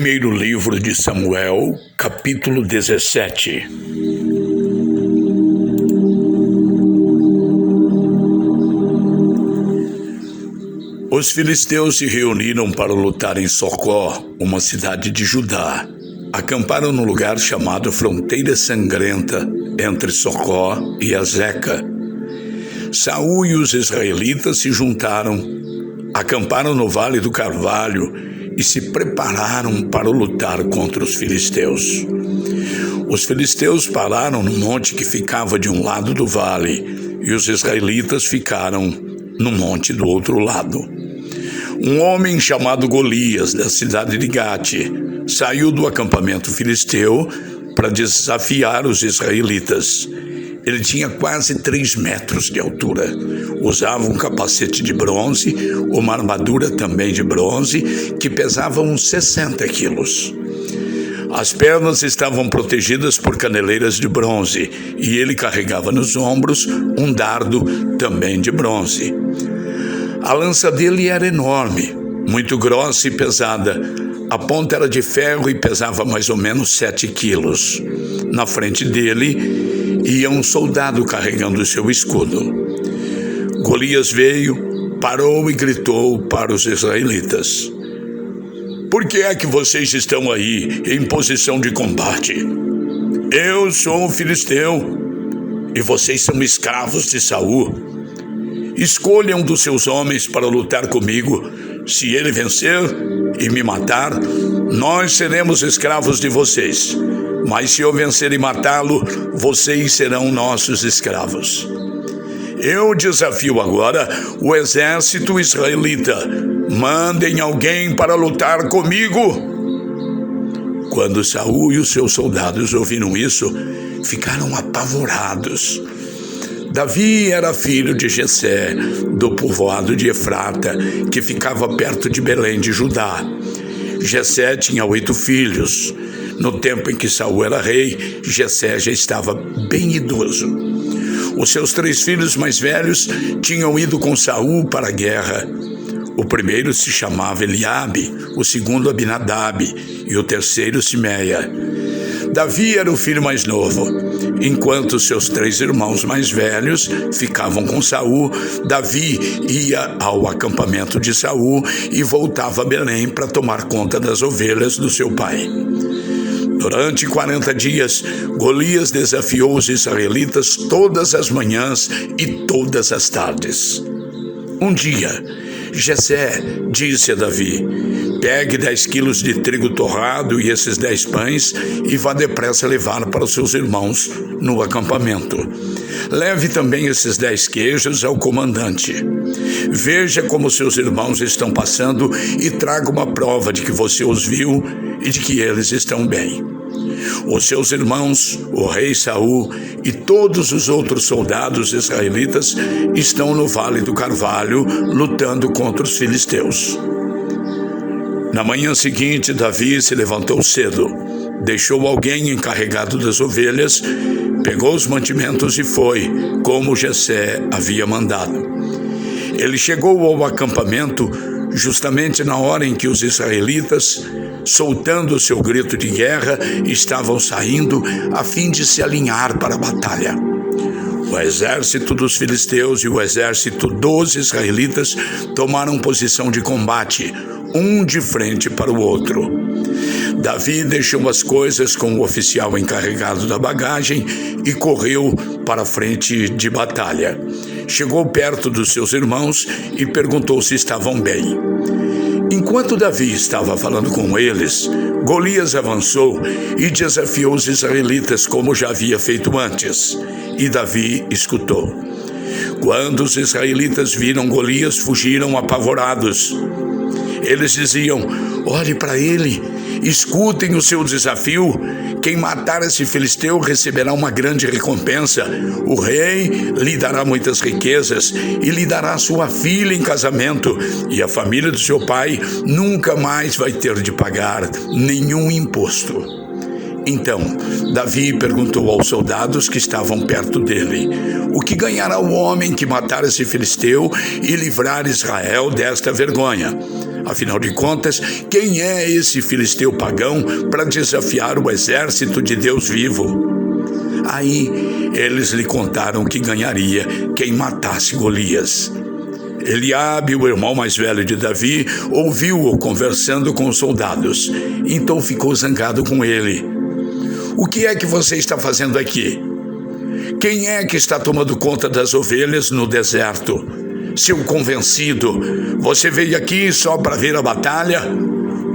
Primeiro livro de Samuel, capítulo 17. Os filisteus se reuniram para lutar em Socó, uma cidade de Judá. Acamparam no lugar chamado Fronteira Sangrenta, entre Socó e Azeca. Saul e os israelitas se juntaram, acamparam no Vale do Carvalho e se prepararam para lutar contra os filisteus. Os filisteus pararam no monte que ficava de um lado do vale, e os israelitas ficaram no monte do outro lado. Um homem chamado Golias, da cidade de Gate, saiu do acampamento filisteu para desafiar os israelitas. Ele tinha quase 3 metros de altura. Usava um capacete de bronze, uma armadura também de bronze, que pesava uns 60 quilos. As pernas estavam protegidas por caneleiras de bronze, e ele carregava nos ombros um dardo também de bronze. A lança dele era enorme, muito grossa e pesada. A ponta era de ferro e pesava mais ou menos 7 quilos. Na frente dele ia um soldado carregando seu escudo. Golias veio, parou e gritou para os israelitas: "Por que é que vocês estão aí em posição de combate? Eu sou um filisteu e vocês são escravos de Saul. Escolham dos seus homens para lutar comigo. Se ele vencer e me matar, nós seremos escravos de vocês. Mas se eu vencer e matá-lo, vocês serão nossos escravos. Eu desafio agora o exército israelita. Mandem alguém para lutar comigo." Quando Saul e os seus soldados ouviram isso, ficaram apavorados. Davi era filho de Jessé, do povoado de Efrata, que ficava perto de Belém de Judá. Jessé tinha 8 filhos. No tempo em que Saul era rei, Jessé já estava bem idoso. Os seus 3 filhos mais velhos tinham ido com Saul para a guerra. O primeiro se chamava Eliabe, o segundo Abinadab e o terceiro Simeia. Davi era o filho mais novo. Enquanto seus 3 irmãos mais velhos ficavam com Saul, Davi ia ao acampamento de Saul e voltava a Belém para tomar conta das ovelhas do seu pai. Durante 40 dias, Golias desafiou os israelitas todas as manhãs e todas as tardes. Um dia, Jessé disse a Davi: "Pegue 10 quilos de trigo torrado e esses 10 pães e vá depressa levar para os seus irmãos no acampamento. Leve também esses 10 queijos ao comandante. Veja como seus irmãos estão passando e traga uma prova de que você os viu e de que eles estão bem. Os seus irmãos, o rei Saul e todos os outros soldados israelitas estão no Vale do Carvalho lutando contra os filisteus." Na manhã seguinte, Davi se levantou cedo, deixou alguém encarregado das ovelhas, pegou os mantimentos e foi, como Jessé havia mandado. Ele chegou ao acampamento justamente na hora em que os israelitas, soltando o seu grito de guerra, estavam saindo a fim de se alinhar para a batalha. O exército dos filisteus e o exército dos israelitas tomaram posição de combate, um de frente para o outro. Davi deixou as coisas com o oficial encarregado da bagagem e correu para a frente de batalha. Chegou perto dos seus irmãos e perguntou se estavam bem. Enquanto Davi estava falando com eles, Golias avançou e desafiou os israelitas como já havia feito antes, e Davi escutou. Quando os israelitas viram Golias, fugiram apavorados. Eles diziam: "Olhe para ele, escutem o seu desafio. Quem matar esse filisteu receberá uma grande recompensa. O rei lhe dará muitas riquezas e lhe dará sua filha em casamento, e a família do seu pai nunca mais vai ter de pagar nenhum imposto." Então, Davi perguntou aos soldados que estavam perto dele: o que ganhará o homem que matar esse filisteu e livrar Israel desta vergonha? Afinal de contas, quem é esse filisteu pagão para desafiar o exército de Deus vivo? Aí eles lhe contaram que ganharia quem matasse Golias. Eliabe, o irmão mais velho de Davi, ouviu-o conversando com os soldados. Então ficou zangado com ele. O que é que você está fazendo aqui? Quem é que está tomando conta das ovelhas no deserto? Seu convencido, você veio aqui só para ver a batalha?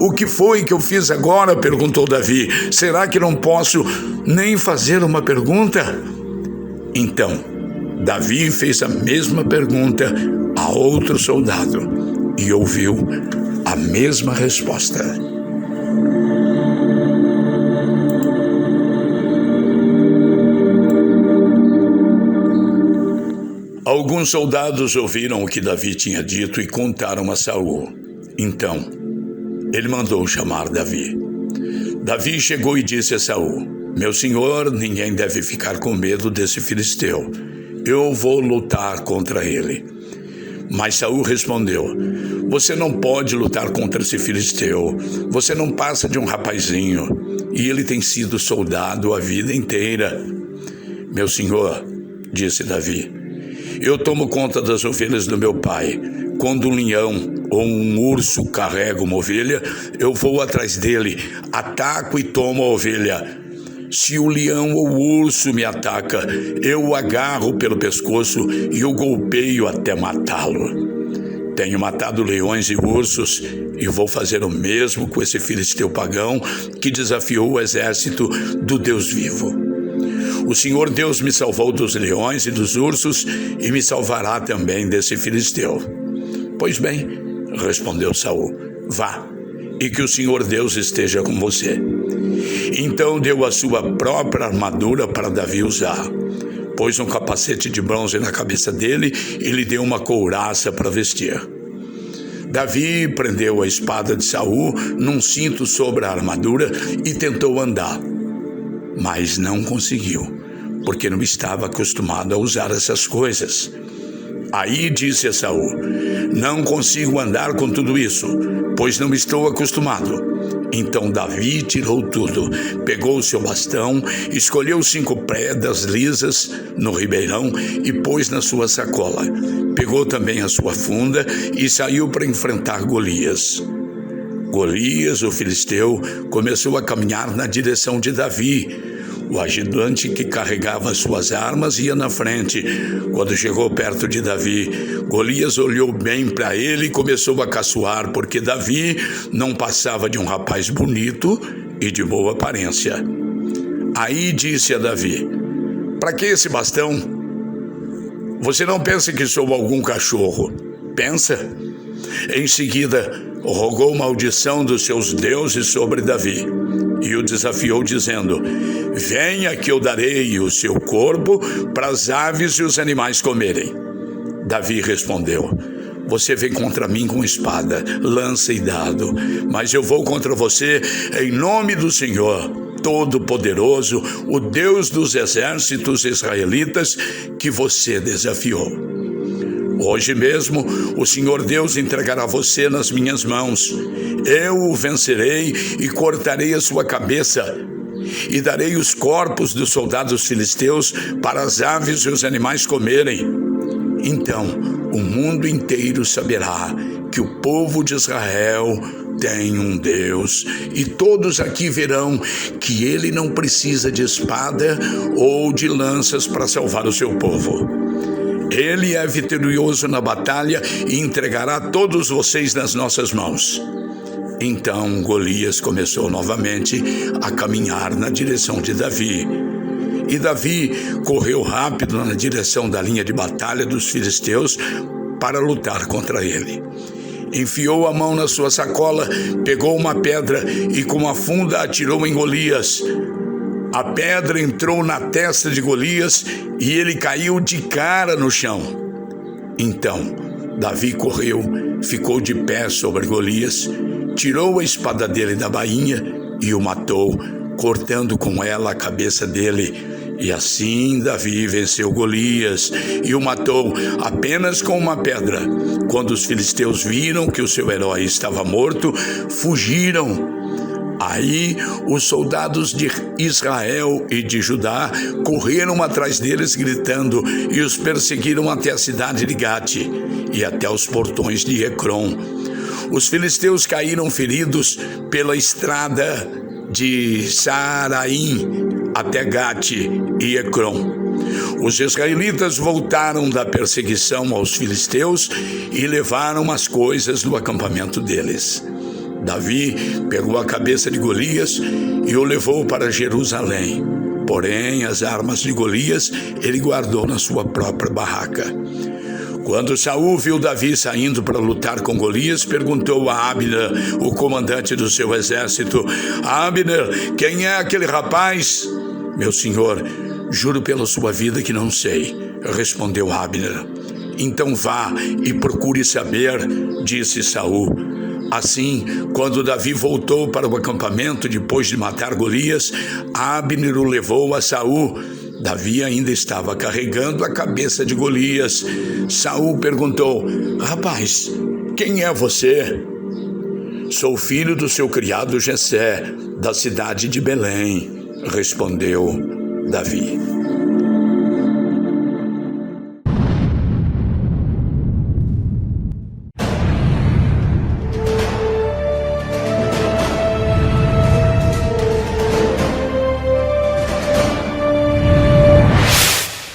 O que foi que eu fiz agora? Perguntou Davi. Será que não posso nem fazer uma pergunta? Então, Davi fez a mesma pergunta a outro soldado e ouviu a mesma resposta. Alguns soldados ouviram o que Davi tinha dito e contaram a Saul. Então, ele mandou chamar Davi. Davi chegou e disse a Saul: meu senhor, ninguém deve ficar com medo desse filisteu. Eu vou lutar contra ele. Mas Saul respondeu: você não pode lutar contra esse filisteu. Você não passa de um rapazinho, e ele tem sido soldado a vida inteira. Meu senhor, disse Davi, eu tomo conta das ovelhas do meu pai. Quando um leão ou um urso carrega uma ovelha, eu vou atrás dele, ataco e tomo a ovelha. Se o leão ou o urso me ataca, eu o agarro pelo pescoço e o golpeio até matá-lo. Tenho matado leões e ursos e vou fazer o mesmo com esse filisteu pagão que desafiou o exército do Deus vivo. O Senhor Deus me salvou dos leões e dos ursos e me salvará também desse filisteu. Pois bem, respondeu Saul, vá, e que o Senhor Deus esteja com você. Então deu a sua própria armadura para Davi usar. Pôs um capacete de bronze na cabeça dele e lhe deu uma couraça para vestir. Davi prendeu a espada de Saul num cinto sobre a armadura e tentou andar. Mas não conseguiu, porque não estava acostumado a usar essas coisas. Aí disse a Saul: não consigo andar com tudo isso, pois não estou acostumado. Então Davi tirou tudo, pegou o seu bastão, escolheu 5 pedras lisas no ribeirão e pôs na sua sacola. Pegou também a sua funda e saiu para enfrentar Golias. Golias, o filisteu, começou a caminhar na direção de Davi. O ajudante que carregava suas armas ia na frente. Quando chegou perto de Davi, Golias olhou bem para ele e começou a caçoar, porque Davi não passava de um rapaz bonito e de boa aparência. Aí disse a Davi: para que esse bastão? Você não pensa que sou algum cachorro? Pensa? Em seguida, rogou maldição dos seus deuses sobre Davi e o desafiou dizendo: venha que eu darei o seu corpo para as aves e os animais comerem. Davi respondeu: você vem contra mim com espada, lança e dardo, mas eu vou contra você em nome do Senhor Todo-Poderoso, o Deus dos exércitos israelitas que você desafiou. Hoje mesmo o Senhor Deus entregará você nas minhas mãos. Eu o vencerei e cortarei a sua cabeça. E darei os corpos dos soldados filisteus para as aves e os animais comerem. Então o mundo inteiro saberá que o povo de Israel tem um Deus, e todos aqui verão que ele não precisa de espada ou de lanças para salvar o seu povo. Ele é vitorioso na batalha e entregará todos vocês nas nossas mãos. Então Golias começou novamente a caminhar na direção de Davi. E Davi correu rápido na direção da linha de batalha dos filisteus para lutar contra ele. Enfiou a mão na sua sacola, pegou uma pedra e com a funda atirou em Golias. A pedra entrou na testa de Golias e ele caiu de cara no chão. Então Davi correu, ficou de pé sobre Golias, tirou a espada dele da bainha e o matou cortando com ela a cabeça dele. E assim Davi venceu Golias e o matou apenas com uma pedra. Quando os filisteus viram que o seu herói estava morto, fugiram. Aí os soldados de Israel e de Judá correram atrás deles gritando e os perseguiram até a cidade de Gate e até os portões de Ecrom. Os filisteus caíram feridos pela estrada de Saaraim até Gate e Ecrom. Os israelitas voltaram da perseguição aos filisteus e levaram as coisas do acampamento deles. Davi pegou a cabeça de Golias e o levou para Jerusalém. Porém, as armas de Golias ele guardou na sua própria barraca. Quando Saul viu Davi saindo para lutar com Golias, perguntou a Abner, o comandante do seu exército: Abner, quem é aquele rapaz? Meu senhor, juro pela sua vida que não sei, respondeu Abner. Então vá e procure saber, disse Saul. Assim, quando Davi voltou para o acampamento depois de matar Golias, Abner o levou a Saul. Davi ainda estava carregando a cabeça de Golias. Saul perguntou: Rapaz, quem é você? Sou filho do seu criado Jessé, da cidade de Belém, respondeu Davi.